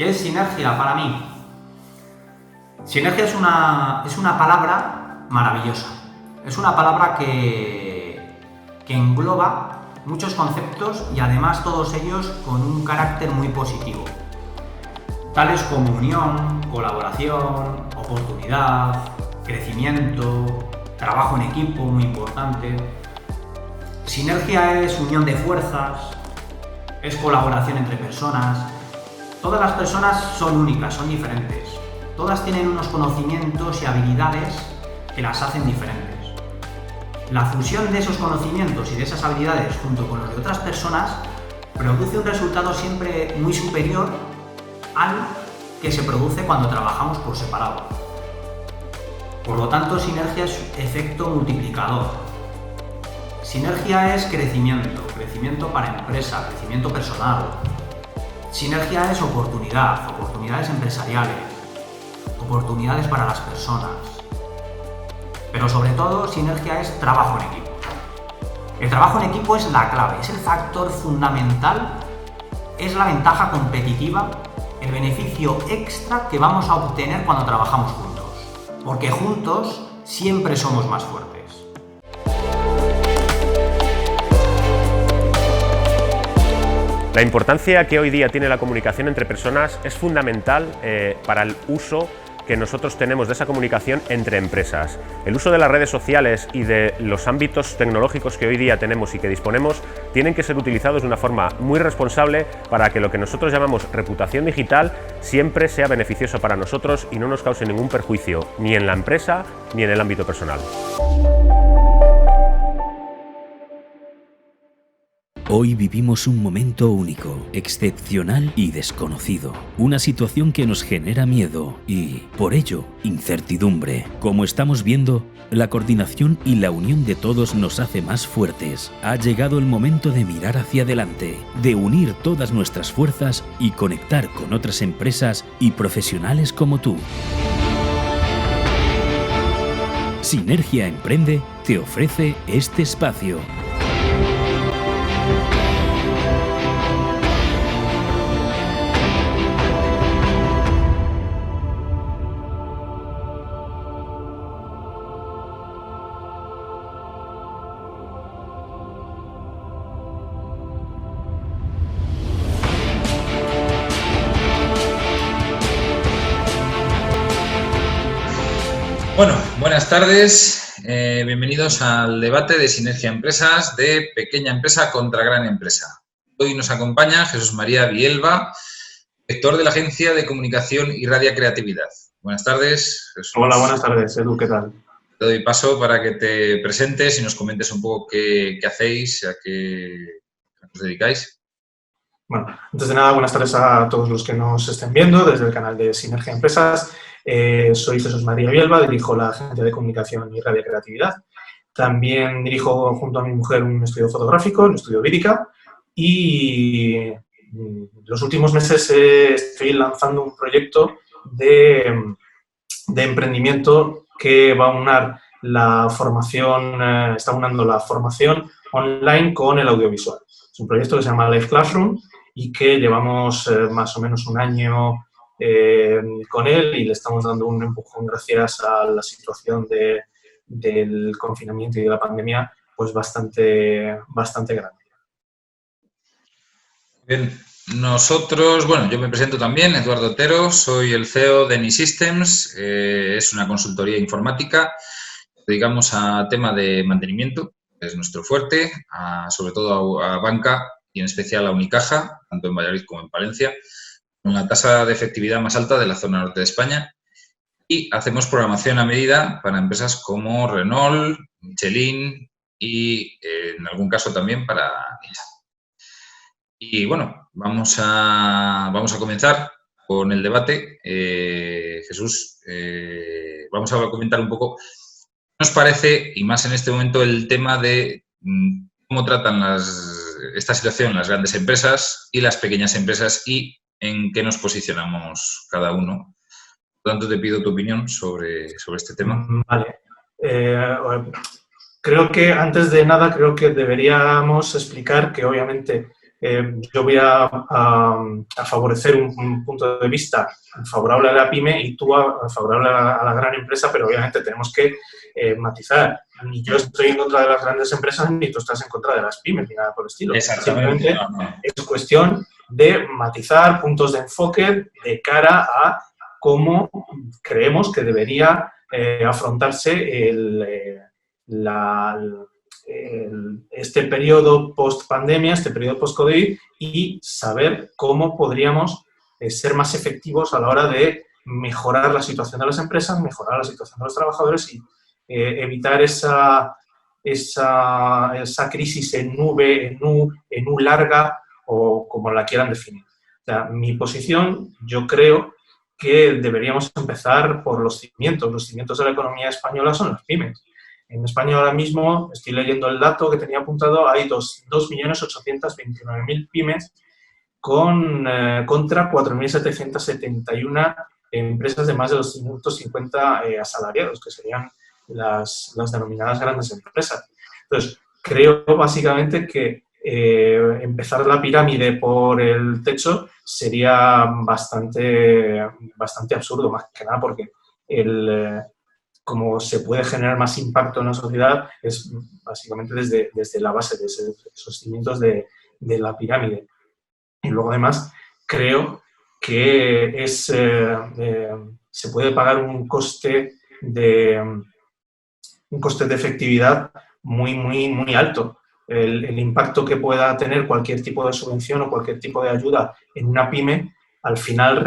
¿Qué es sinergia para mí? Sinergia es una palabra maravillosa. Es una palabra que engloba muchos conceptos y además todos ellos con un carácter muy positivo. Tales como unión, colaboración, oportunidad, crecimiento, trabajo en equipo, muy importante. Sinergia es unión de fuerzas, es colaboración entre personas. Todas las personas son únicas, son diferentes. Todas tienen unos conocimientos y habilidades que las hacen diferentes. La fusión de esos conocimientos y de esas habilidades junto con los de otras personas produce un resultado siempre muy superior al que se produce cuando trabajamos por separado. Por lo tanto, sinergia es efecto multiplicador. Sinergia es crecimiento para empresa, crecimiento personal. Sinergia es oportunidades empresariales, oportunidades para las personas. Pero sobre todo, sinergia es trabajo en equipo. El trabajo en equipo es la clave, es el factor fundamental, es la ventaja competitiva, el beneficio extra que vamos a obtener cuando trabajamos juntos. Porque juntos siempre somos más fuertes. La importancia que hoy día tiene la comunicación entre personas es fundamental para el uso que nosotros tenemos de esa comunicación entre empresas. El uso de las redes sociales y de los ámbitos tecnológicos que hoy día tenemos y que disponemos tienen que ser utilizados de una forma muy responsable para que lo que nosotros llamamos reputación digital siempre sea beneficioso para nosotros y no nos cause ningún perjuicio ni en la empresa ni en el ámbito personal. Hoy vivimos un momento único, excepcional y desconocido. Una situación que nos genera miedo y, por ello, incertidumbre. Como estamos viendo, la coordinación y la unión de todos nos hace más fuertes. Ha llegado el momento de mirar hacia adelante, de unir todas nuestras fuerzas y conectar con otras empresas y profesionales como tú. Sinergia Emprende te ofrece este espacio. Bueno, buenas tardes, bienvenidos al debate de Sinergia Empresas de Pequeña Empresa contra Gran Empresa. Hoy nos acompaña Jesús María Vielba, director de la Agencia de Comunicación y Radia Creatividad. Buenas tardes, Jesús. Hola, buenas tardes, Edu, ¿qué tal? Te doy paso para que te presentes y nos comentes un poco qué hacéis, a qué os dedicáis. Bueno, antes de nada, buenas tardes a todos los que nos estén viendo desde el canal de Sinergia Empresas. Soy Jesús María Vielba, dirijo la Agencia de Comunicación y Radia Creatividad. También dirijo junto a mi mujer un estudio fotográfico, el estudio Vírica, y los últimos meses estoy lanzando un proyecto de emprendimiento que va a unar la formación, está unando la formación online con el audiovisual. Es un proyecto que se llama Live Classroom y que llevamos más o menos un año con él y le estamos dando un empujón gracias a la situación del confinamiento y de la pandemia, pues bastante grande. Bien, nosotros, bueno, yo me presento también, Eduardo Otero, soy el CEO de Any Systems, es una consultoría informática, dedicamos a tema de mantenimiento, es nuestro fuerte, sobre todo a banca y en especial a Unicaja, tanto en Valladolid como en Palencia, con la tasa de efectividad más alta de la zona norte de España, y hacemos programación a medida para empresas como Renault, Michelin y en algún caso también para Nissan. Y bueno, vamos a comenzar con el debate. Jesús, vamos a comentar un poco qué nos parece, y más en este momento, el tema de cómo tratan esta situación las grandes empresas y las pequeñas empresas y en qué nos posicionamos cada uno. Por lo tanto, te pido tu opinión sobre este tema. Vale. Creo que, antes de nada, creo que deberíamos explicar que, obviamente, yo voy a favorecer un punto de vista favorable a la pyme y tú favorable a la gran empresa, pero obviamente tenemos que matizar. Ni yo estoy en contra de las grandes empresas, ni tú estás en contra de las pymes, ni nada por el estilo. Exactamente. Simplemente es cuestión de matizar puntos de enfoque de cara a cómo creemos que debería afrontarse este periodo post-pandemia, este periodo post-COVID, y saber cómo podríamos ser más efectivos a la hora de mejorar la situación de las empresas, mejorar la situación de los trabajadores y evitar esa crisis en nube, en U larga o como la quieran definir. O sea, mi posición, yo creo que deberíamos empezar por los cimientos. Los cimientos de la economía española son las pymes. En España ahora mismo, estoy leyendo el dato que tenía apuntado, hay 2.829.000 pymes contra 4.771 empresas de más de los 550 asalariados, que serían las denominadas grandes empresas. Entonces, creo básicamente que empezar la pirámide por el techo sería bastante absurdo, más que nada porque como se puede generar más impacto en la sociedad es básicamente desde la base de esos cimientos de la pirámide. Y luego, además, creo que se puede pagar un coste de efectividad muy, muy, muy alto. El impacto que pueda tener cualquier tipo de subvención o cualquier tipo de ayuda en una pyme, al final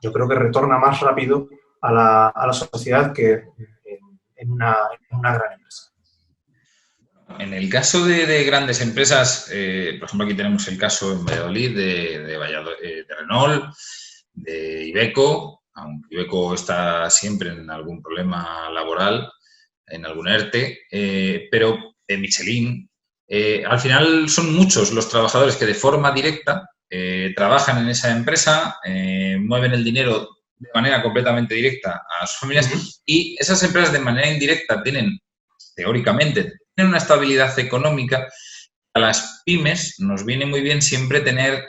yo creo que retorna más rápido a la sociedad que en una gran empresa. En el caso de grandes empresas, por ejemplo, aquí tenemos el caso en Valladolid de Renault, de Iveco, aunque Iveco está siempre en algún problema laboral, en algún ERTE, pero de Michelin. Al final son muchos los trabajadores que de forma directa trabajan en esa empresa, mueven el dinero de manera completamente directa a sus familias y esas empresas de manera indirecta teóricamente, tienen una estabilidad económica. A las pymes nos viene muy bien siempre tener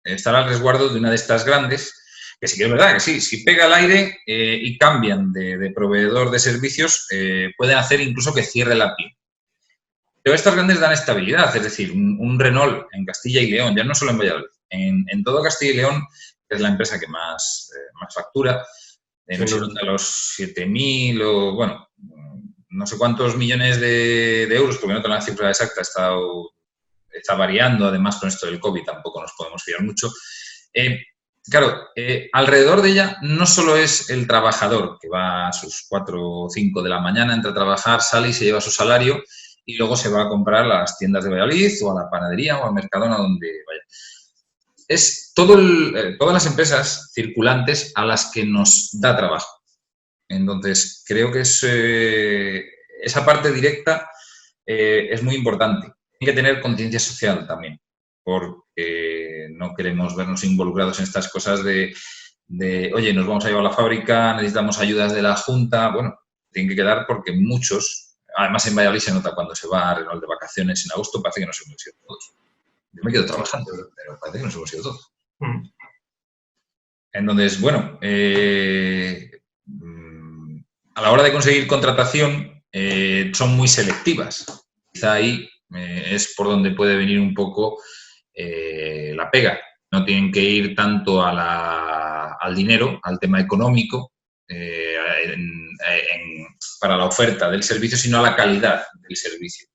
estar al resguardo de una de estas grandes, que sí que es verdad que sí, si pega el aire y cambian de proveedor de servicios, pueden hacer incluso que cierre la pyme. Pero estas grandes dan estabilidad, es decir, un Renault en Castilla y León, ya no solo en Valladolid, en todo Castilla y León, que es la empresa que más factura, no sé dónde, a los 7.000 o, bueno, no sé cuántos millones de euros, porque no tengo la cifra exacta, está variando, además con esto del COVID tampoco nos podemos fiar mucho. Claro, alrededor de ella no solo es el trabajador que va a sus 4 o 5 de la mañana, entra a trabajar, sale y se lleva su salario y luego se va a comprar a las tiendas de Valladolid o a la panadería o al Mercadona donde vaya. Es todas las empresas circulantes a las que nos da trabajo. Entonces, creo que esa parte directa es muy importante. Hay que tener conciencia social también, porque no queremos vernos involucrados en estas cosas de oye, nos vamos a llevar a la fábrica, necesitamos ayudas de la Junta. Bueno, tienen que quedar porque muchos, además en Valladolid se nota cuando se va a Renault de vacaciones en agosto, parece que nos hemos ido todos. Yo me quedo trabajando, pero parece que nos hemos ido todos. Entonces, bueno, a la hora de conseguir contratación son muy selectivas. Quizá ahí es por donde puede venir un poco la pega. No tienen que ir tanto al dinero, al tema económico, para la oferta del servicio, sino a la calidad del servicio.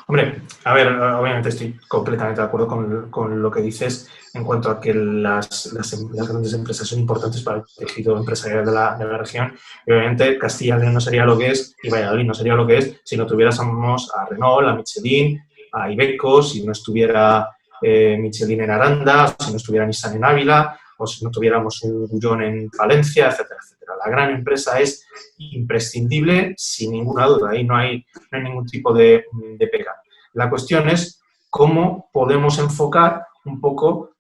Hombre, a ver, obviamente estoy completamente de acuerdo con lo que dices en cuanto a que las grandes empresas son importantes para el tejido empresarial de la región. Y obviamente Castilla y León no sería lo que es y Valladolid no sería lo que es si no tuviéramos a Renault, a Michelin, a Iveco, si no estuviera Michelin en Aranda, si no estuviera Nissan en Ávila o si no tuviéramos un Gullón en Valencia, etcétera, etcétera. La gran empresa es imprescindible sin ninguna duda. Ahí no hay ningún tipo de pega. La cuestión es cómo podemos enfocar un poco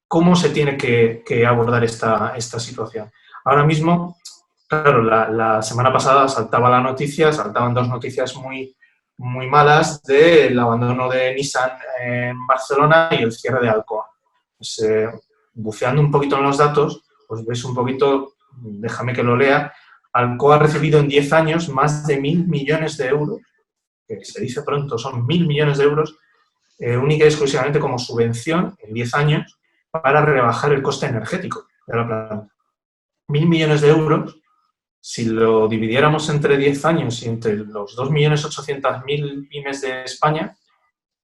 cómo se tiene que abordar esta situación. Ahora mismo, claro, la semana pasada saltaban 2 noticias muy muy malas del abandono de Nissan en Barcelona y el cierre de Alcoa. Pues, buceando un poquito en los datos, pues ves un poquito, déjame que lo lea, Alcoa ha recibido en 10 años más de 1.000 millones de euros, que se dice pronto, son 1.000 millones de euros, única y exclusivamente como subvención en 10 años para rebajar el coste energético de la planta. 1.000 millones de euros, si lo dividiéramos entre 10 años y entre los 2.800.000 pymes de España,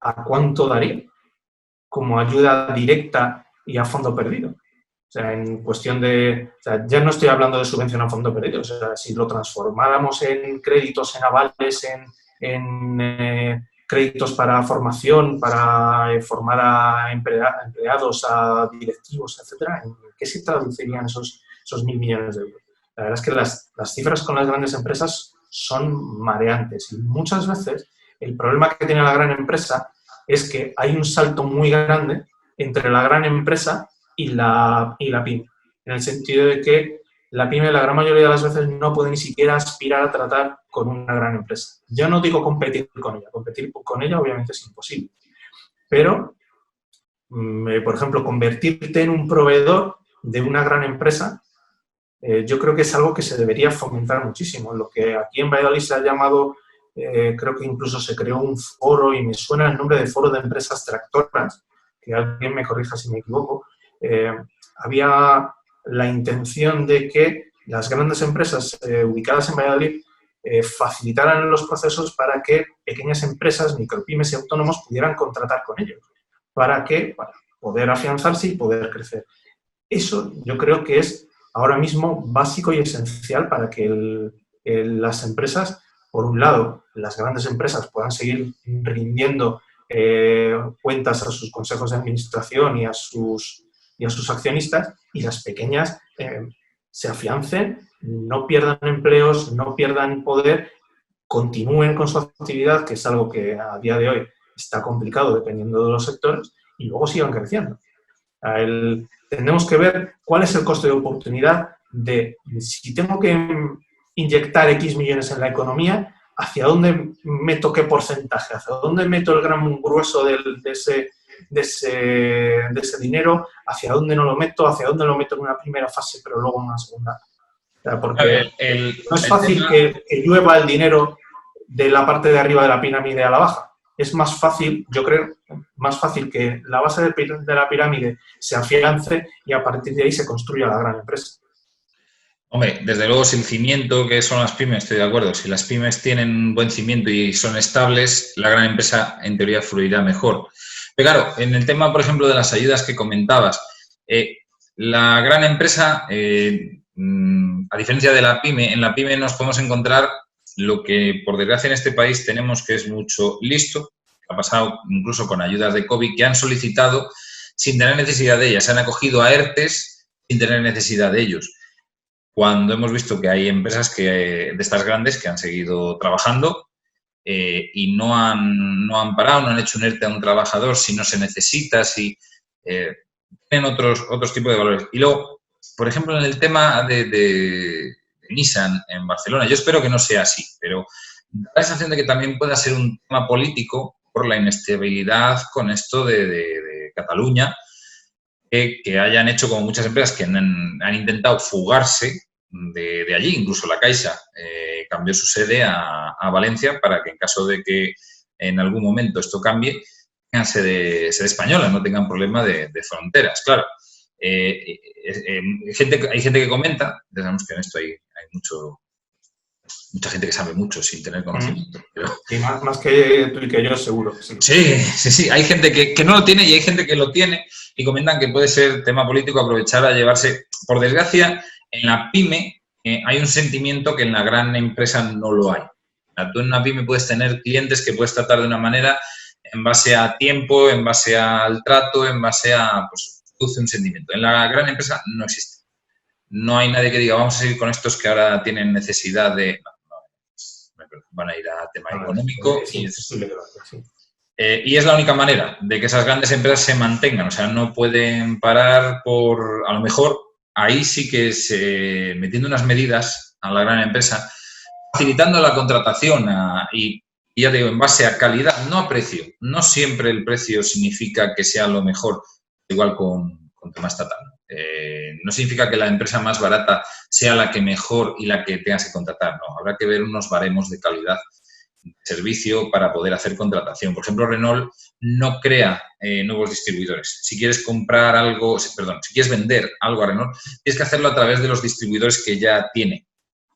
¿a cuánto daría como ayuda directa y a fondo perdido? O sea, en cuestión de... O sea, ya no estoy hablando de subvención a fondo perdido. O sea, si lo transformáramos en créditos, en avales, en créditos para formación, para formar a empleados, a directivos, etcétera, ¿en qué se traducirían esos 1.000 millones de euros? La verdad es que las cifras con las grandes empresas son mareantes y muchas veces el problema que tiene la gran empresa es que hay un salto muy grande entre la gran empresa y la pyme, en el sentido de que la pyme la gran mayoría de las veces no puede ni siquiera aspirar a tratar con una gran empresa. Yo no digo competir con ella obviamente es imposible, pero, por ejemplo, convertirte en un proveedor de una gran empresa, yo creo que es algo que se debería fomentar muchísimo. Lo que aquí en Valladolid se ha llamado, creo que incluso se creó un foro, y me suena el nombre de Foro de Empresas Tractoras, que alguien me corrija si me equivoco. Había la intención de que las grandes empresas ubicadas en Valladolid facilitaran los procesos para que pequeñas empresas, micropymes y autónomos pudieran contratar con ellos. Para poder afianzarse y poder crecer. Eso yo creo que es ahora mismo básico y esencial para que las empresas, por un lado, las grandes empresas puedan seguir rindiendo cuentas a sus consejos de administración y a sus accionistas, y las pequeñas se afiancen, no pierdan empleos, no pierdan poder, continúen con su actividad, que es algo que a día de hoy está complicado dependiendo de los sectores, y luego sigan creciendo. Tenemos que ver cuál es el coste de oportunidad de, si tengo que inyectar X millones en la economía, hacia dónde meto qué porcentaje, hacia dónde meto el gran grueso de ese dinero, hacia dónde no lo meto, hacia dónde lo meto en una primera fase, pero luego en una segunda. O sea, porque no es fácil que llueva el dinero de la parte de arriba de la pirámide a la baja. Es más fácil, yo creo, más fácil que la base de la pirámide se afiance y a partir de ahí se construya la gran empresa. Hombre, desde luego, si el cimiento que son las pymes, estoy de acuerdo, si las pymes tienen buen cimiento y son estables, la gran empresa en teoría fluirá mejor. Pero claro, en el tema, por ejemplo, de las ayudas que comentabas, la gran empresa, a diferencia de la pyme, en la pyme nos podemos encontrar lo que, por desgracia, en este país tenemos, que es mucho listo, que ha pasado incluso con ayudas de COVID, que han solicitado sin tener necesidad de ellas, se han acogido a ERTEs sin tener necesidad de ellos. Cuando hemos visto que hay empresas de estas grandes que han seguido trabajando y no han parado, no han hecho un ERTE a un trabajador si no se necesita, si tienen otros tipos de valores. Y luego, por ejemplo, en el tema de Nissan en Barcelona, yo espero que no sea así, pero da la sensación de que también pueda ser un tema político por la inestabilidad con esto de Cataluña, que hayan hecho, como muchas empresas que han intentado fugarse de allí, incluso la Caixa cambió su sede a Valencia para que, en caso de que en algún momento esto cambie, tengan sede española, no tengan problema de fronteras. Claro, hay gente que comenta, ya sabemos que en esto hay mucha gente que sabe mucho sin tener conocimiento. Pero... Y más que tú y que yo, seguro. Sí. Hay gente que no lo tiene y hay gente que lo tiene y comentan que puede ser tema político aprovechar a llevarse. Por desgracia, en la pyme hay un sentimiento que en la gran empresa no lo hay. Tú en una pyme puedes tener clientes que puedes tratar de una manera en base a tiempo, en base al trato, en base a... pues produce un sentimiento. En la gran empresa no existe. No hay nadie que diga, vamos a seguir con estos que ahora tienen necesidad de... van a ir a tema económico. Sí. Y es la única manera de que esas grandes empresas se mantengan. O sea, no pueden parar por... A lo mejor ahí sí que metiendo unas medidas a la gran empresa, facilitando la contratación y y ya te digo, en base a calidad, no a precio. No siempre el precio significa que sea lo mejor, igual con tema estatal. No significa que la empresa más barata sea la que mejor y la que tengas que contratar, no. Habrá que ver unos baremos de calidad de servicio para poder hacer contratación. Por ejemplo, Renault no crea nuevos distribuidores. Si quieres comprar algo, perdón, si quieres vender algo a Renault, tienes que hacerlo a través de los distribuidores que ya tiene.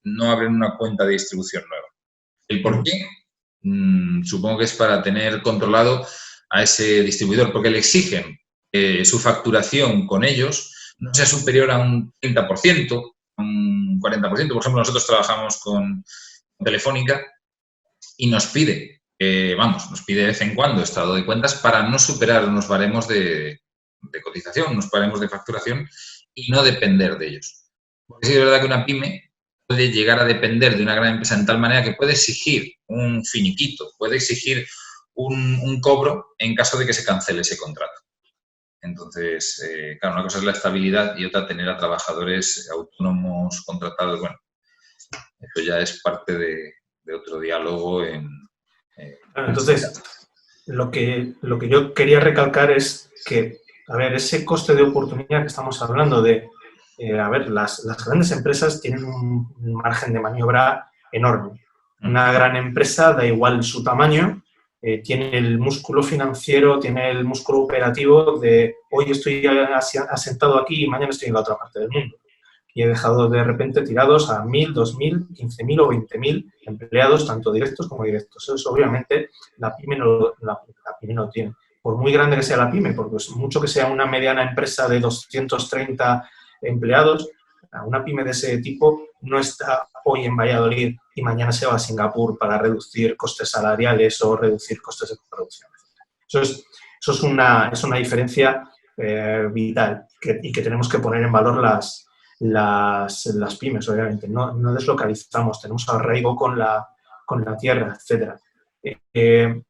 No abren una cuenta de distribución nueva. ¿El por qué? Supongo que es para tener controlado a ese distribuidor, porque le exigen que su facturación con ellos no sea superior a un 30%, un 40%. Por ejemplo, nosotros trabajamos con Telefónica y nos pide, nos pide de vez en cuando estado de cuentas para no superar unos baremos de cotización, unos baremos de facturación y no depender de ellos. Porque sí es verdad que una pyme puede llegar a depender de una gran empresa en tal manera que puede exigir un finiquito, puede exigir un cobro en caso de que se cancele ese contrato. Entonces, claro, una cosa es la estabilidad y otra tener a trabajadores autónomos contratados. Bueno, eso ya es parte de otro diálogo. Entonces, lo que yo quería recalcar es que, a ver, ese coste de oportunidad que estamos hablando de, las grandes empresas tienen un margen de maniobra enorme. Una gran empresa, da igual su tamaño, tiene el músculo financiero, tiene el músculo operativo de hoy estoy asentado aquí y mañana estoy en la otra parte del mundo. Y he dejado de repente tirados a 1.000, 2.000, 15.000 o 20.000 empleados, tanto directos como indirectos. Eso obviamente la pyme no tiene. Por muy grande que sea la pyme, porque mucho que sea una mediana empresa de 230 empleados, una pyme de ese tipo no está hoy en Valladolid y mañana se va a Singapur para reducir costes salariales o reducir costes de producción. Eso es una diferencia vital y que tenemos que poner en valor las pymes, obviamente. No deslocalizamos, tenemos arraigo con la tierra, etc. ¿Qué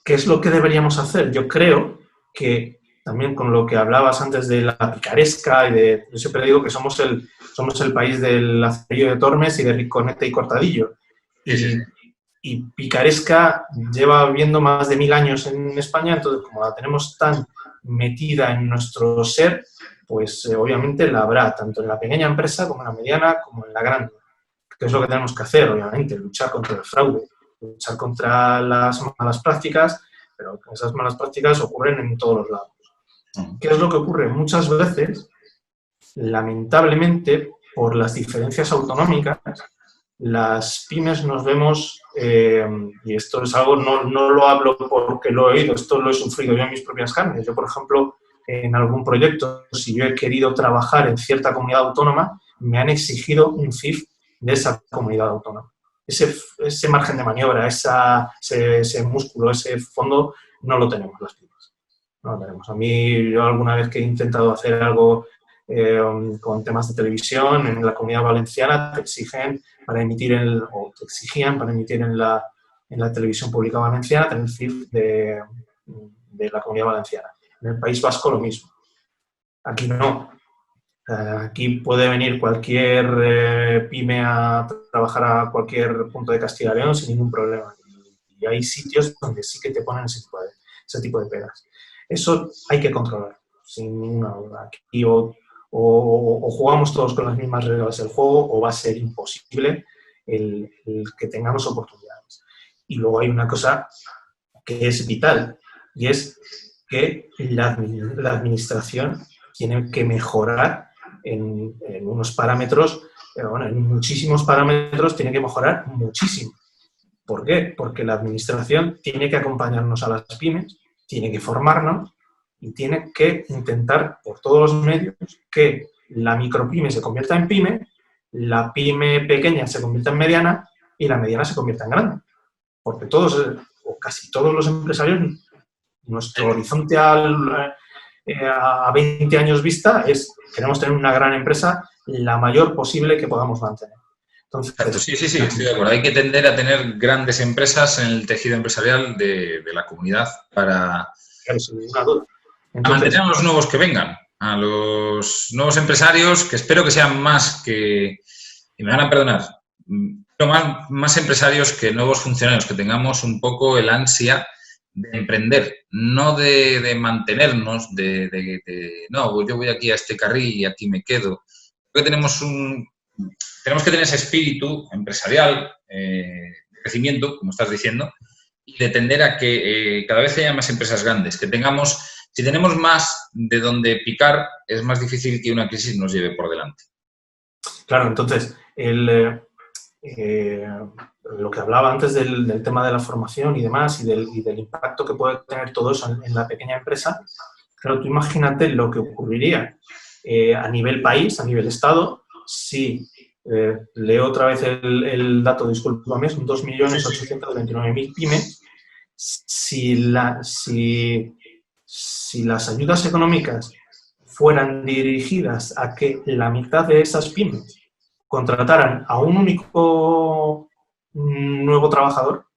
es lo que deberíamos hacer? Yo creo que también con lo que hablabas antes de la picaresca yo siempre digo que somos el país del Acerillo de Tormes y de Riconete y Cortadillo. Sí. Y picaresca lleva viviendo más de 1000 años en España, entonces como la tenemos tan metida en nuestro ser, pues obviamente la habrá tanto en la pequeña empresa como en la mediana como en la grande. ¿Qué es lo que tenemos que hacer? Obviamente, luchar contra el fraude, luchar contra las malas prácticas, pero esas malas prácticas ocurren en todos los lados. ¿Qué es lo que ocurre? Muchas veces, lamentablemente, por las diferencias autonómicas, las pymes nos vemos, y esto es algo, no lo hablo porque lo he oído, esto lo he sufrido yo en mis propias carnes. Yo, por ejemplo, en algún proyecto, si yo he querido trabajar en cierta comunidad autónoma, me han exigido un CIF de esa comunidad autónoma. Ese margen de maniobra, ese músculo, ese fondo, no lo tenemos las pymes. No lo tenemos. A mí, yo alguna vez que he intentado hacer algo con temas de televisión en la Comunidad Valenciana, te exigían para emitir en la televisión pública valenciana tener CIF de la Comunidad Valenciana. En el País Vasco lo mismo. Aquí no. Aquí puede venir cualquier pyme a trabajar a cualquier punto de Castilla y León sin ningún problema. Y hay sitios donde sí que te ponen ese tipo de pegas. Eso hay que controlar, sin ninguna duda. Aquí o jugamos todos con las mismas reglas del juego o va a ser imposible el que tengamos oportunidades. Y luego hay una cosa que es vital y es que la administración tiene que mejorar en unos parámetros, en muchísimos parámetros tiene que mejorar muchísimo. ¿Por qué? Porque la administración tiene que acompañarnos a las pymes, tiene que formarnos y tiene que intentar por todos los medios que la micropyme se convierta en pyme, la pyme pequeña se convierta en mediana y la mediana se convierta en grande. Porque todos, o casi todos los empresarios, nuestro horizonte a 20 años vista es queremos tener una gran empresa la mayor posible que podamos mantener. Entonces, sí, estoy de acuerdo. Hay que tender a tener grandes empresas en el tejido empresarial de la comunidad para mantener a los nuevos que vengan, a los nuevos empresarios que espero que sean más que, y me van a perdonar, Pero más empresarios que nuevos funcionarios, que tengamos un poco el ansia de emprender, no de mantenernos, no, pues yo voy aquí a este carril y aquí me quedo. Creo que tenemos que tener ese espíritu empresarial, de crecimiento, como estás diciendo, y de tender a que cada vez haya más empresas grandes, que tengamos, si tenemos más de donde picar, es más difícil que una crisis nos lleve por delante. Claro, entonces, lo que hablaba antes del tema de la formación y demás, y del impacto que puede tener todo eso en la pequeña empresa, claro, tú imagínate lo que ocurriría a nivel país, a nivel Estado, si, leo otra vez el dato, discúlpame, son 2.829.000 pymes, si las ayudas económicas fueran dirigidas a que la mitad de esas pymes contrataran a un único nuevo trabajador,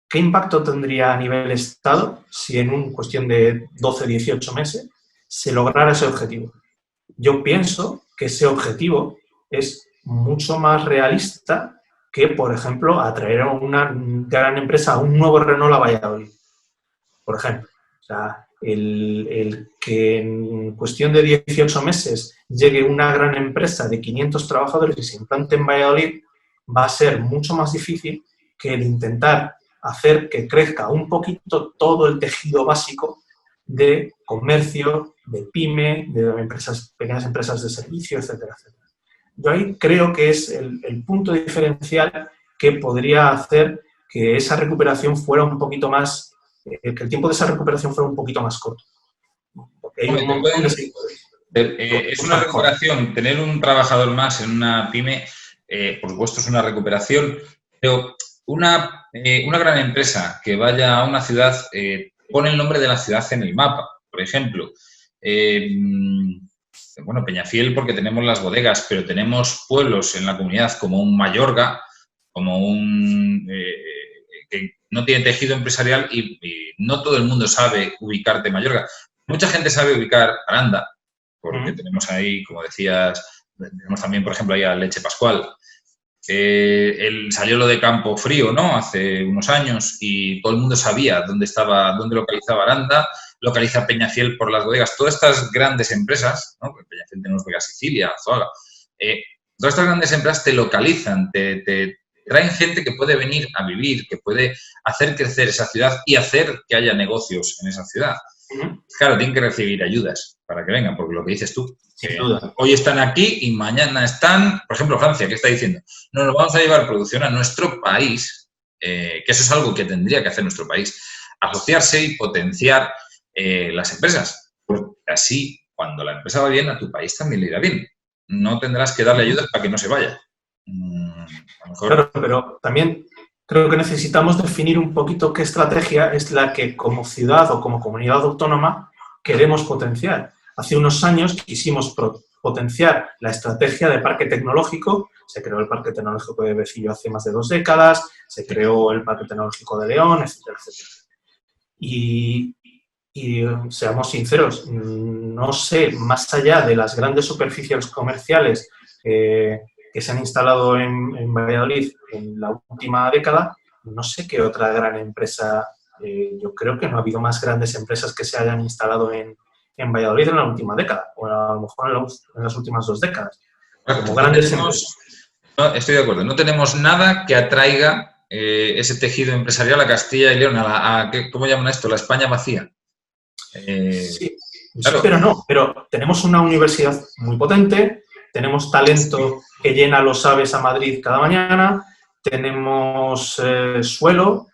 ¿qué impacto tendría a nivel Estado si en cuestión de 12, 18 meses se lograra ese objetivo? Yo pienso que ese objetivo es mucho más realista que, por ejemplo, atraer a una gran empresa, a un nuevo Renault a Valladolid, por ejemplo. O sea, el que en cuestión de 18 meses llegue una gran empresa de 500 trabajadores y se implante en Valladolid va a ser mucho más difícil que el intentar hacer que crezca un poquito todo el tejido básico de comercio, de pyme, de empresas, pequeñas empresas de servicio, etcétera, etcétera. Yo ahí creo que es el punto diferencial que podría hacer que esa recuperación fuera un poquito más, que el tiempo de esa recuperación fuera un poquito más corto. Porque hay un montón de es una recuperación, tener un trabajador más en una pyme, por supuesto es una recuperación, pero una gran empresa que vaya a una ciudad, pone el nombre de la ciudad en el mapa, por ejemplo. Bueno, Peñafiel porque tenemos las bodegas, pero tenemos pueblos en la comunidad como un Mayorga, como que no tiene tejido empresarial y no todo el mundo sabe ubicarte en Mayorga. Mucha gente sabe ubicar Aranda, porque tenemos ahí, como decías, tenemos también, por ejemplo, ahí a Leche Pascual. Salió lo de Campo Frío, ¿no? Hace unos años y todo el mundo sabía dónde localizaba Aranda, localiza Peñafiel por las bodegas. Todas estas grandes empresas, ¿no? Porque Peñafiel tenemos Vega Sicilia, Azuaga, todas estas grandes empresas te localizan, te traen gente que puede venir a vivir, que puede hacer crecer esa ciudad y hacer que haya negocios en esa ciudad. Claro, tienen que recibir ayudas para que vengan, porque lo que dices tú, hoy están aquí y mañana están, por ejemplo, Francia, ¿qué está diciendo? No nos vamos a llevar producción a nuestro país, que eso es algo que tendría que hacer nuestro país, asociarse y potenciar las empresas, porque así, cuando la empresa va bien, a tu país también le irá bien. No tendrás que darle ayudas para que no se vaya. A lo mejor... Claro, pero también creo que necesitamos definir un poquito qué estrategia es la que como ciudad o como comunidad autónoma queremos potenciar. Hace unos años quisimos potenciar la estrategia de parque tecnológico. Se creó el Parque Tecnológico de Becillo hace más de 2 décadas, se creó el Parque Tecnológico de León, etcétera, etcétera. Y seamos sinceros, no sé, más allá de las grandes superficies comerciales que se han instalado en Valladolid en la última década, no sé qué otra gran empresa, yo creo que no ha habido más grandes empresas que se hayan instalado en Valladolid en la última década, o a lo mejor en las últimas 2 décadas. Como grandes empresas. No, estoy de acuerdo, no tenemos nada que atraiga ese tejido empresarial a Castilla y León, ¿cómo llaman esto? La España vacía. Sí, claro. Pero tenemos una universidad muy potente, tenemos talento que llena los aves a Madrid cada mañana, tenemos suelo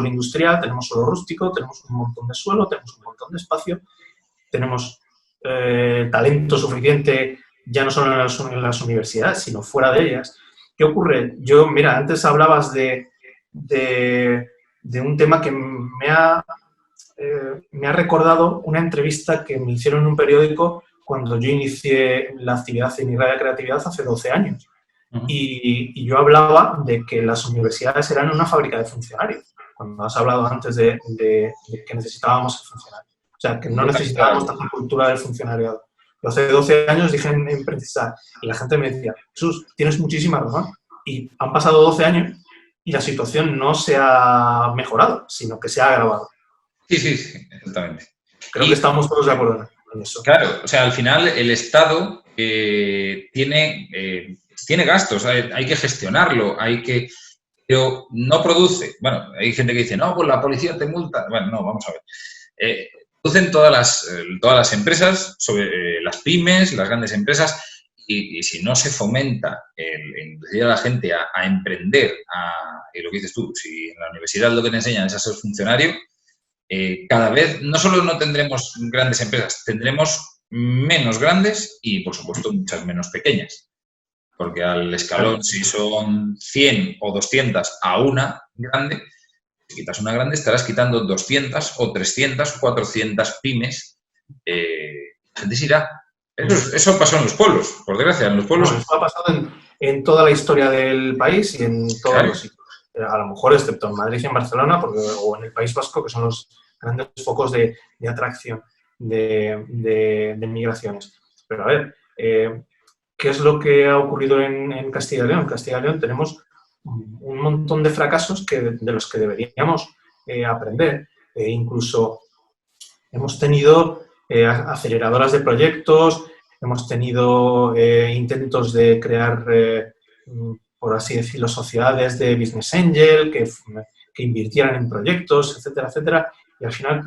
industrial, tenemos suelo rústico, tenemos un montón de suelo, tenemos un montón de espacio, tenemos talento suficiente ya no solo en las universidades, sino fuera de ellas. ¿Qué ocurre? Mira, antes hablabas de un tema que me ha recordado una entrevista que me hicieron en un periódico cuando yo inicié la actividad en Irradia Creatividad hace 12 años. Y yo hablaba de que las universidades eran una fábrica de funcionarios, cuando has hablado antes de que necesitábamos el funcionario. O sea, que no necesitábamos tanta cultura del funcionariado. Yo hace 12 años dije en Precisa, y la gente me decía, Jesús, tienes muchísima razón. Y han pasado 12 años y la situación no se ha mejorado, sino que se ha agravado. Sí, exactamente. Creo que estamos todos de acuerdo en eso. Claro, o sea, al final el Estado tiene gastos, hay que gestionarlo, pero no produce. Bueno, hay gente que dice, no, pues la policía te multa. Bueno, no, vamos a ver. Producen todas las empresas, sobre las pymes, las grandes empresas, y si no se fomenta el inducir a la gente a emprender, y lo que dices tú, si en la universidad lo que te enseñan es a ser funcionario, cada vez no solo no tendremos grandes empresas, tendremos menos grandes y, por supuesto, muchas menos pequeñas. Porque al escalón, si son 100 o 200 a una grande, si quitas una grande, estarás quitando 200 o 300 o 400 pymes. La gente se irá. Eso pasó en los pueblos, por desgracia, en los pueblos. Eso ha pasado en toda la historia del país y en todos los sitios. A lo mejor, excepto en Madrid y en Barcelona, o en el País Vasco, que son los grandes focos de atracción de migraciones. Pero a ver, ¿qué es lo que ha ocurrido en Castilla y León? En Castilla y León tenemos un montón de fracasos de los que deberíamos aprender. Incluso hemos tenido aceleradoras de proyectos, hemos tenido intentos de crear, por así decirlo, sociedades de business angel que invirtieran en proyectos, etcétera, etcétera. Y al final,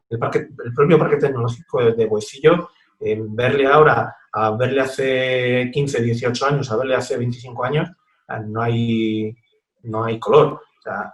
el propio Parque Tecnológico de Boecillo, verle ahora a verle hace 15, 18 años, a verle hace 25 años, no hay color. O sea,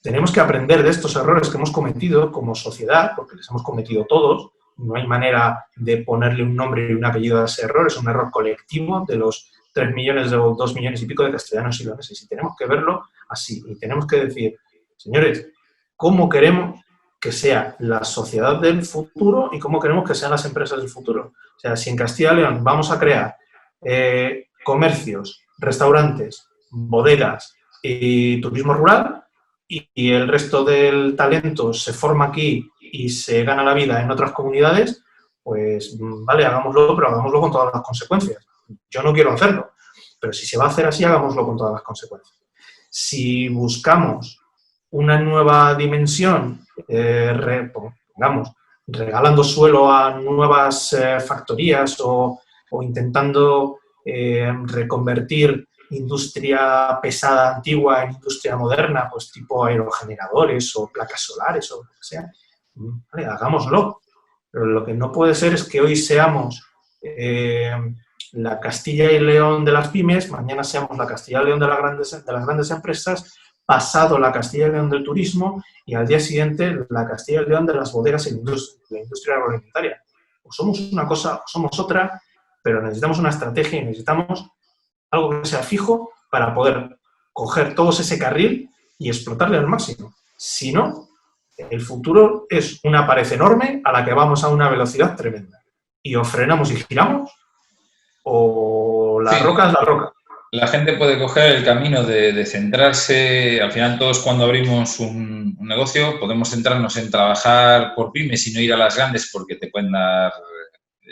tenemos que aprender de estos errores que hemos cometido como sociedad, porque les hemos cometido todos. No hay manera de ponerle un nombre y un apellido a ese error. Es un error colectivo de los 3 millones o 2 millones y pico de castellanos y leoneses. Y tenemos que verlo así. Y tenemos que decir, señores, ¿cómo queremos que sea la sociedad del futuro y cómo queremos que sean las empresas del futuro? O sea, si en Castilla y León vamos a crear comercios, restaurantes, bodegas y turismo rural, y el resto del talento se forma aquí y se gana la vida en otras comunidades, pues vale, hagámoslo, pero hagámoslo con todas las consecuencias. Yo no quiero hacerlo, pero si se va a hacer así, hagámoslo con todas las consecuencias. Si buscamos una nueva dimensión, digamos, regalando suelo a nuevas factorías o intentando reconvertir industria pesada antigua en industria moderna, pues tipo aerogeneradores o placas solares o lo que sea, vale, hagámoslo. Pero lo que no puede ser es que hoy seamos la Castilla y León de las pymes, mañana seamos la Castilla y León de las grandes empresas, pasado la Castilla y León del turismo y al día siguiente la Castilla y León de las bodegas y la industria agroalimentaria. O somos una cosa o somos otra, pero necesitamos una estrategia y necesitamos algo que sea fijo para poder coger todos ese carril y explotarle al máximo. Si no, el futuro es una pared enorme a la que vamos a una velocidad tremenda. Y o frenamos y giramos, o la roca es la roca. La gente puede coger el camino de centrarse, al final todos cuando abrimos un negocio podemos centrarnos en trabajar por pymes y no ir a las grandes porque te pueden dar...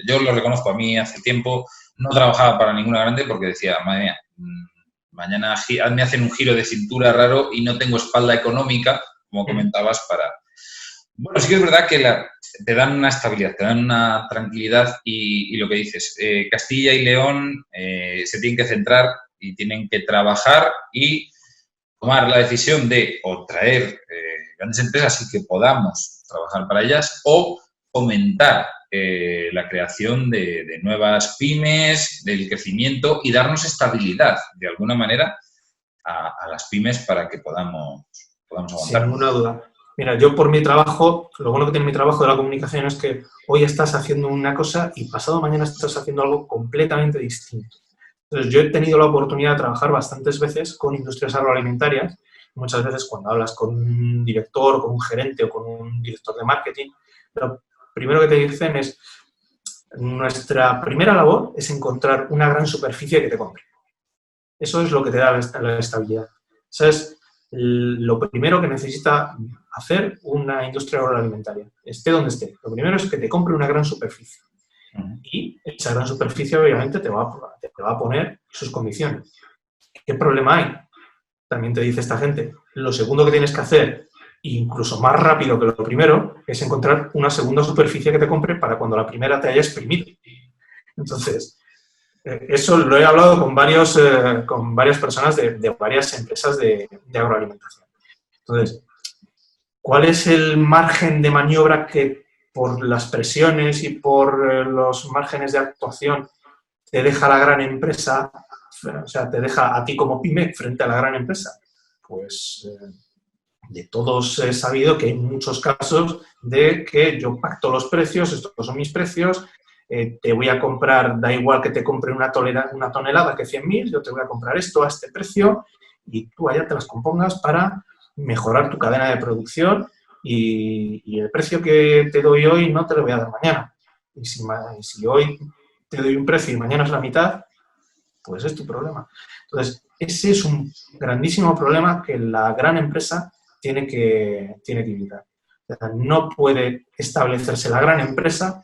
Yo lo reconozco, a mí hace tiempo no trabajaba para ninguna grande porque decía, madre mía, mañana me hacen un giro de cintura raro y no tengo espalda económica, como comentabas, para... Bueno, sí que es verdad que te dan una estabilidad, te dan una tranquilidad y lo que dices, Castilla y León se tienen que centrar y tienen que trabajar y tomar la decisión de o traer grandes empresas y que podamos trabajar para ellas o fomentar la creación de nuevas pymes, del crecimiento y darnos estabilidad, de alguna manera, a las pymes para que podamos aguantar. Sin ninguna duda. Mira, yo por mi trabajo, lo bueno que tiene mi trabajo de la comunicación es que hoy estás haciendo una cosa y pasado mañana estás haciendo algo completamente distinto. Entonces, yo he tenido la oportunidad de trabajar bastantes veces con industrias agroalimentarias. Muchas veces cuando hablas con un director, con un gerente o con un director de marketing, lo primero que te dicen es, nuestra primera labor es encontrar una gran superficie que te compre. Eso es lo que te da la estabilidad. Eso es lo primero que necesita hacer una industria agroalimentaria, esté donde esté. Lo primero es que te compre una gran superficie. Y esa gran superficie, obviamente, te va a poner sus condiciones. ¿Qué problema hay? También te dice esta gente. Lo segundo que tienes que hacer, incluso más rápido que lo primero, es encontrar una segunda superficie que te compre para cuando la primera te haya exprimido. Entonces, eso lo he hablado con varias personas de varias empresas de agroalimentación. Entonces, ¿cuál es el margen de maniobra que por las presiones y por los márgenes de actuación te deja la gran empresa, o sea, te deja a ti como pyme frente a la gran empresa? Pues de todos he sabido que hay muchos casos de que yo pacto los precios, estos son mis precios, te voy a comprar, da igual que te compre una tonelada que 100.000, yo te voy a comprar esto a este precio y tú allá te las compongas para mejorar tu cadena de producción y el precio que te doy hoy no te lo voy a dar mañana. Y si hoy te doy un precio y mañana es la mitad, pues es tu problema. Entonces, ese es un grandísimo problema que la gran empresa tiene que evitar. O sea, no puede establecerse la gran empresa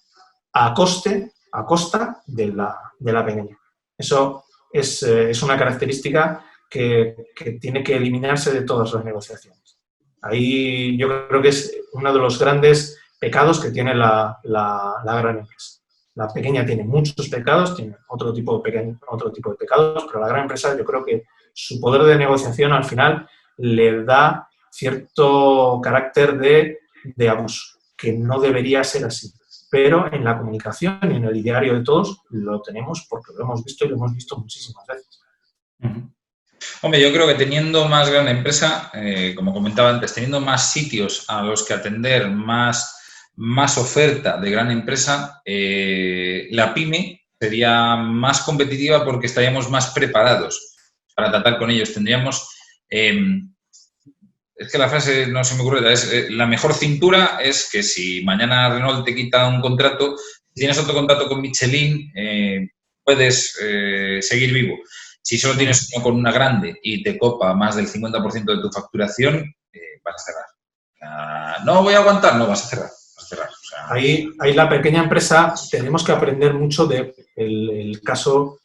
a costa de la pequeña. Eso es una característica que tiene que eliminarse de todas las negociaciones. Ahí yo creo que es uno de los grandes pecados que tiene la gran empresa. La pequeña tiene muchos pecados, tiene otro tipo de pecados, pero la gran empresa yo creo que su poder de negociación al final le da cierto carácter de abuso, que no debería ser así. Pero en la comunicación y en el diario de todos lo tenemos porque lo hemos visto y lo hemos visto muchísimas veces. Hombre, yo creo que teniendo más gran empresa, como comentaba antes, teniendo más sitios a los que atender, más oferta de gran empresa, la pyme sería más competitiva porque estaríamos más preparados para tratar con ellos. Tendríamos... es que la frase no se me ocurre, es la mejor cintura es que si mañana Renault te quita un contrato, si tienes otro contrato con Michelin, puedes seguir vivo. Si solo tienes uno con una grande y te copa más del 50% de tu facturación, vas a cerrar. No voy a aguantar, no, vas a cerrar. O sea, ahí la pequeña empresa tenemos que aprender mucho del caso,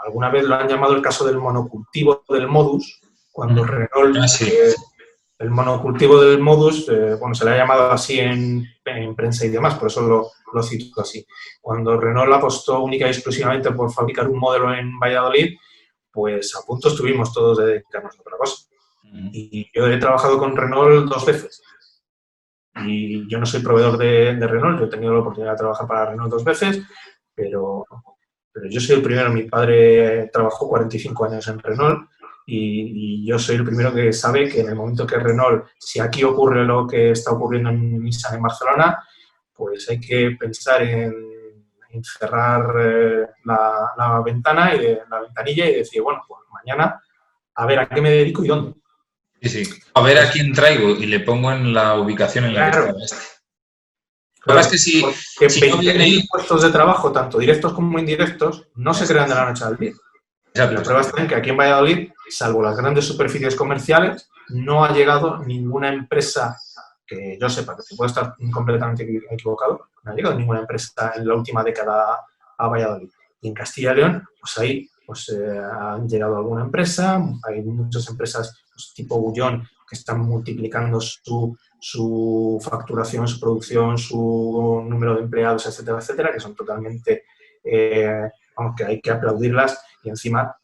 alguna vez lo han llamado el caso del monocultivo del Modus, cuando Renault... sí. El monocultivo del Modus, bueno, se le ha llamado así en prensa y demás, por eso lo cito así. Cuando Renault apostó única y exclusivamente por fabricar un modelo en Valladolid, pues a punto estuvimos todos de dedicarnos a otra cosa. Y yo he trabajado con Renault 2 veces. Y yo no soy proveedor de Renault, yo he tenido la oportunidad de trabajar para Renault 2 veces, pero yo soy el primero. Mi padre trabajó 45 años en Renault. Y yo soy el primero que sabe que en el momento que Renault, si aquí ocurre lo que está ocurriendo en Nissan en Barcelona, pues hay que pensar en cerrar la ventana y la ventanilla y decir, bueno, pues mañana a ver a qué me dedico y dónde. Sí. A ver a quién traigo y le pongo en la ubicación en la que está. Claro, es que si 20.000 puestos de trabajo, tanto directos como indirectos, no se crean de la noche al día. Exacto. La prueba está en que aquí en Valladolid, salvo las grandes superficies comerciales, no ha llegado ninguna empresa, que yo sepa, que puede estar completamente equivocado, no ha llegado ninguna empresa en la última década a Valladolid. Y en Castilla y León, pues ahí han llegado alguna empresa, hay muchas empresas pues, tipo Bullón que están multiplicando su facturación, su producción, su número de empleados, etcétera, etcétera, que son totalmente, aunque hay que aplaudirlas, y encima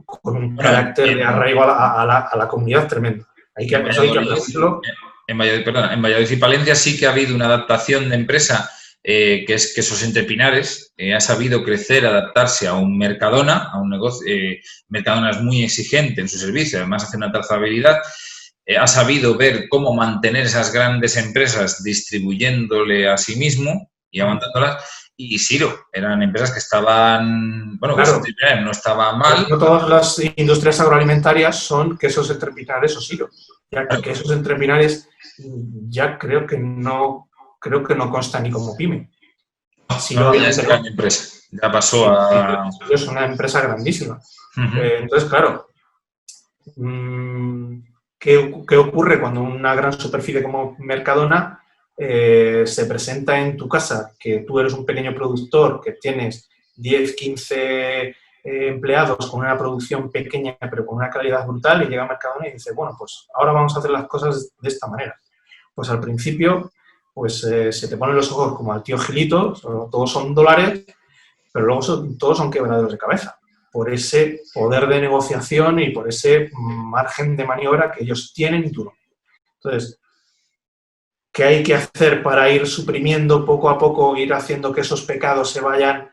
con un carácter de arraigo a la comunidad tremendo. Hay que aplaudirlo. En Valladolid y Palencia sí que ha habido una adaptación de empresa, que es Quesos Entre Pinares ha sabido crecer, adaptarse a un Mercadona, a un negocio. Mercadona es muy exigente en su servicio, además hace una trazabilidad. Ha sabido ver cómo mantener esas grandes empresas distribuyéndole a sí mismo y aguantándolas. Y Siro, eran empresas que estaban, bueno, claro, no estaba mal. No todas las industrias agroalimentarias son Quesos Entre Pinares o Siro. Ya que Quesos Entre Pinares ya creo que no consta ni como pyme. Siro ya es gran empresa, ya pasó a... Es una empresa grandísima. Entonces, claro, ¿qué ocurre cuando una gran superficie como Mercadona se presenta en tu casa, que tú eres un pequeño productor, que tienes 10, 15 empleados con una producción pequeña pero con una calidad brutal y llega Mercadona y dice, bueno, pues ahora vamos a hacer las cosas de esta manera. Pues al principio pues se te ponen los ojos como al tío Gilito, todos son dólares, pero luego todos son quebraderos de cabeza por ese poder de negociación y por ese margen de maniobra que ellos tienen y tú no. Entonces, ¿qué hay que hacer para ir suprimiendo poco a poco, ir haciendo que esos pecados se vayan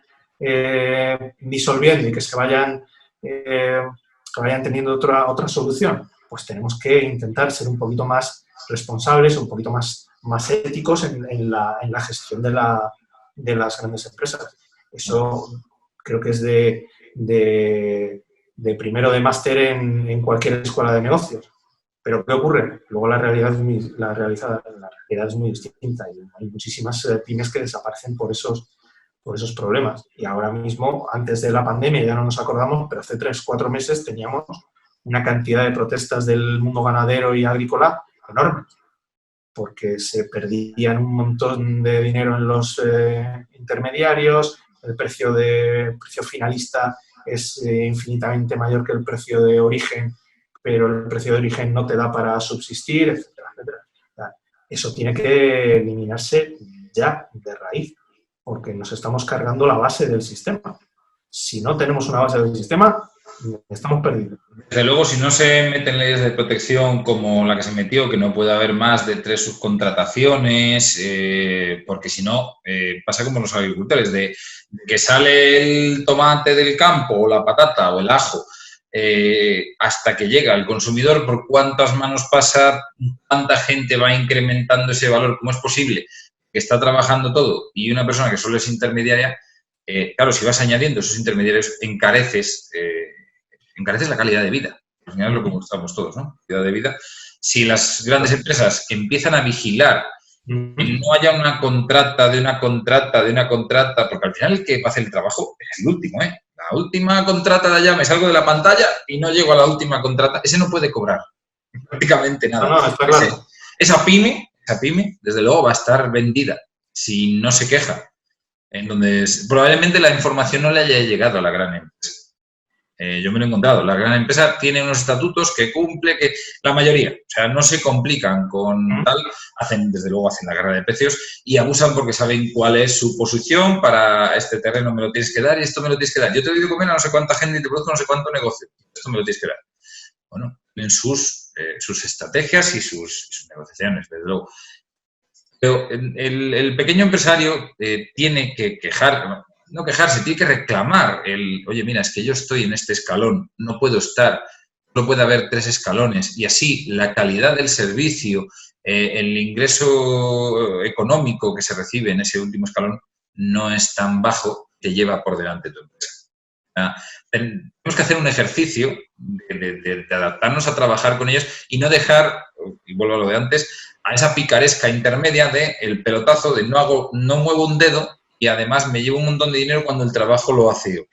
disolviendo y que vayan teniendo otra solución? Pues tenemos que intentar ser un poquito más responsables, un poquito más éticos en la gestión de las grandes empresas. Eso creo que es de primero de máster en cualquier escuela de negocios. Pero ¿qué ocurre? Luego la realidad es muy distinta y hay muchísimas pymes que desaparecen por esos problemas. Y ahora mismo, antes de la pandemia, ya no nos acordamos, pero hace 3-4 meses teníamos una cantidad de protestas del mundo ganadero y agrícola enormes, porque se perdían un montón de dinero en los intermediarios, el precio finalista es infinitamente mayor que el precio de origen, pero el precio de origen no te da para subsistir, etcétera, etcétera. Eso tiene que eliminarse ya de raíz, porque nos estamos cargando la base del sistema. Si no tenemos una base del sistema, estamos perdidos. Desde luego, si no se meten leyes de protección como la que se metió, que no puede haber más de 3 subcontrataciones, porque si no, pasa como los agricultores, de que sale el tomate del campo o la patata o el ajo, hasta que llega el consumidor, por cuántas manos pasa, cuánta gente va incrementando ese valor, cómo es posible que está trabajando todo y una persona que solo es intermediaria, claro, si vas añadiendo esos intermediarios, encareces la calidad de vida. Al final es lo que buscamos todos, ¿no? Calidad de vida. Si las grandes empresas empiezan a vigilar que no haya una contrata, porque al final el que hace el trabajo es el último, ¿eh? La última contrata de allá, me salgo de la pantalla y no llego a la última contrata, ese no puede cobrar prácticamente nada. No, está claro. Esa pyme, desde luego, va a estar vendida si no se queja. En donde probablemente la información no le haya llegado a la gran empresa. Yo me lo he encontrado. La gran empresa tiene unos estatutos que cumple, que la mayoría, o sea, no se complican con tal, desde luego hacen la guerra de precios y abusan porque saben cuál es su posición para este terreno me lo tienes que dar y esto me lo tienes que dar. Yo te doy de comer a no sé cuánta gente y te produzco no sé cuánto negocio. Esto me lo tienes que dar. Bueno, en sus estrategias y sus negociaciones, desde luego. Pero el pequeño empresario tiene que no quejarse, tiene que reclamar oye, mira, es que yo estoy en este escalón, no puedo estar, no puede haber 3 escalones y así la calidad del servicio, el ingreso económico que se recibe en ese último escalón no es tan bajo que lleva por delante tu empresa. Tenemos que hacer un ejercicio de adaptarnos a trabajar con ellos y no dejar, y vuelvo a lo de antes, a esa picaresca intermedia de el pelotazo de no muevo un dedo y además me llevo un montón de dinero cuando el trabajo lo hace yo.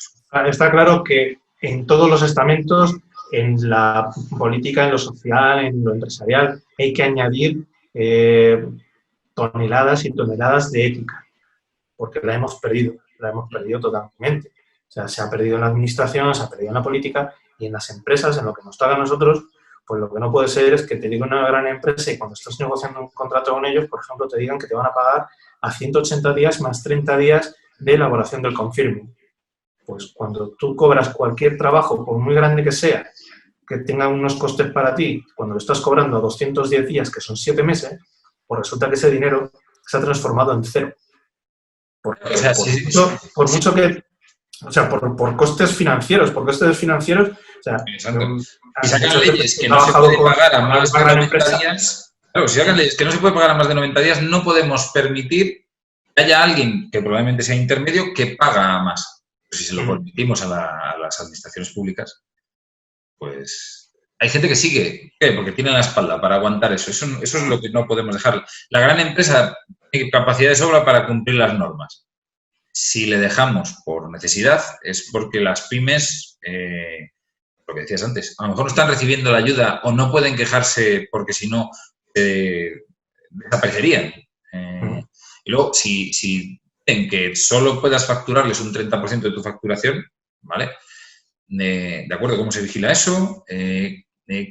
Está claro que en todos los estamentos, en la política, en lo social, en lo empresarial, hay que añadir toneladas y toneladas de ética, porque la hemos perdido totalmente. O sea, se ha perdido en la administración, se ha perdido en la política y en las empresas, en lo que nos toca a nosotros, pues lo que no puede ser es que te diga una gran empresa y cuando estás negociando un contrato con ellos, por ejemplo, te digan que te van a pagar a 180 días más 30 días de elaboración del confirming. Pues cuando tú cobras cualquier trabajo, por muy grande que sea, que tenga unos costes para ti, cuando lo estás cobrando a 210 días, que son 7 meses, pues resulta que ese dinero se ha transformado en cero. Porque por mucho que... O sea, por costes financieros, o sea, y sacan leyes que no se puede pagar a más de 90 días. Claro, si sacan leyes que no se puede pagar a más de 90 días, no podemos permitir que haya alguien que probablemente sea intermedio que paga a más. Pero si se lo permitimos a las administraciones públicas, pues hay gente que sigue, ¿qué? Porque tiene la espalda para aguantar eso. Eso es lo que no podemos dejar. La gran empresa tiene capacidad de sobra para cumplir las normas. Si le dejamos por necesidad es porque las pymes, lo que decías antes, a lo mejor no están recibiendo la ayuda o no pueden quejarse porque si no desaparecerían. Y luego, si ven que solo puedas facturarles un 30% de tu facturación, ¿vale? ¿de acuerdo? ¿Cómo se vigila eso?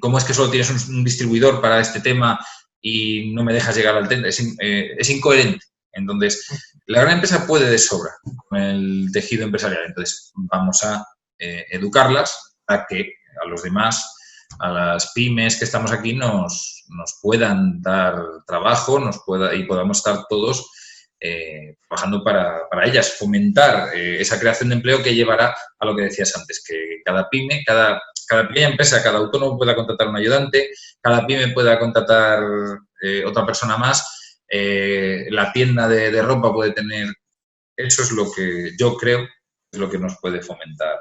¿Cómo es que solo tienes un distribuidor para este tema y no me dejas llegar al tender? Es incoherente. Entonces, la gran empresa puede de sobra con el tejido empresarial. Entonces, vamos a educarlas a que a los demás, a las pymes que estamos aquí, nos puedan dar trabajo y podamos estar todos trabajando para ellas, fomentar esa creación de empleo que llevará a lo que decías antes, que cada pyme, cada pequeña empresa, cada autónomo pueda contratar un ayudante, cada pyme pueda contratar otra persona más, la tienda de ropa puede tener. Eso es lo que yo creo es lo que nos puede fomentar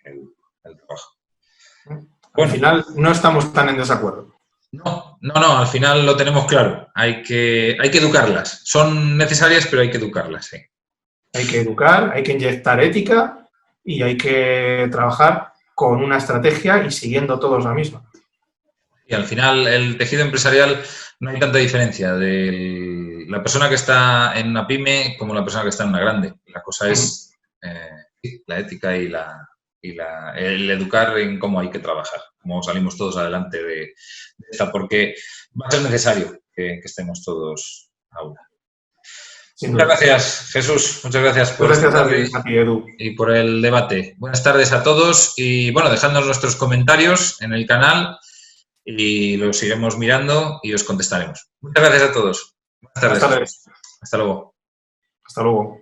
el trabajo. Al final no estamos tan en desacuerdo. No, al final lo tenemos claro. Hay que educarlas. Son necesarias, pero hay que educarlas, sí. Hay que educar, hay que inyectar ética y hay que trabajar con una estrategia y siguiendo todos la misma. Y al final el tejido empresarial no hay tanta diferencia de la persona que está en una pyme como la persona que está en una grande. La cosa es la ética y el educar en cómo hay que trabajar, cómo salimos todos adelante de esta, porque va a ser necesario que estemos todos a una. Muchas gracias, Jesús. Muchas gracias por a ti, Edu. Y por el debate. Buenas tardes a todos y, bueno, dejadnos nuestros comentarios en el canal y los iremos mirando y os contestaremos. Muchas gracias a todos. Buenas tardes. Buenas tardes. Hasta luego. Hasta luego.